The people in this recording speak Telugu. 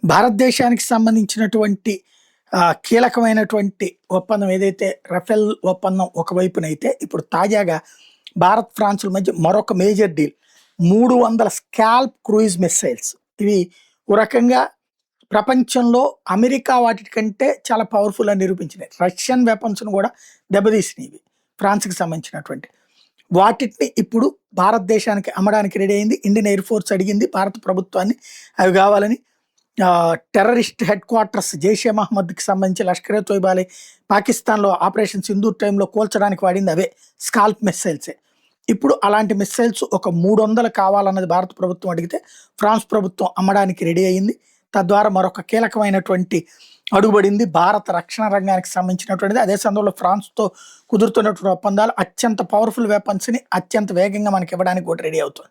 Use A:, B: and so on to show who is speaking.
A: భారతదేశానికి సంబంధించినటువంటి కీలకమైనటువంటి ఒప్పందం ఏదైతే రఫేల్ ఒప్పందం ఒకవైపునైతే, ఇప్పుడు తాజాగా భారత్, ఫ్రాన్స్‌ల మధ్య మరొక major deal. 300 scalp cruise missiles. ఇవి ఓ రకంగా ప్రపంచంలో అమెరికా వాటికంటే చాలా పవర్‌ఫుల్ అని నిరూపించినాయి. రష్యన్ వెపన్స్‌ను కూడా దెబ్బతీసినాయి ఇవి. ఫ్రాన్స్‌కి సంబంధించినటువంటి. వాటిని ఇప్పుడు భారతదేశానికి అమ్మడానికి రెడీ అయింది. ఇండియన్ ఎయిర్ ఫోర్స్ అడిగింది భారత ప్రభుత్వాన్ని అవి కావాలని. టెర్రరిస్ట్ హెడ్ క్వార్టర్స్ జైషే మహమ్మద్కి సంబంధించి లష్కరే తోయిబాలే పాకిస్తాన్లో ఆపరేషన్ సింధూర్ టైంలో కూల్చడానికి వాడింది అవే స్కాల్ప్ మిస్సైల్సే. ఇప్పుడు అలాంటి మిస్సైల్స్ ఒక 300 కావాలన్నది భారత ప్రభుత్వం అడిగితే ఫ్రాన్స్ ప్రభుత్వం అమ్మడానికి రెడీ అయింది. తద్వారా మరొక కీలకమైనటువంటి అడుగుబడింది భారత రక్షణ రంగానికి సంబంధించినటువంటిది. అదే సందర్భంలో ఫ్రాన్స్తో కుదురుతున్నటువంటి ఒప్పందాలు అత్యంత పవర్ఫుల్ వెపన్స్ని అత్యంత వేగంగా మనకి ఇవ్వడానికి కూడా రెడీ అవుతుంది.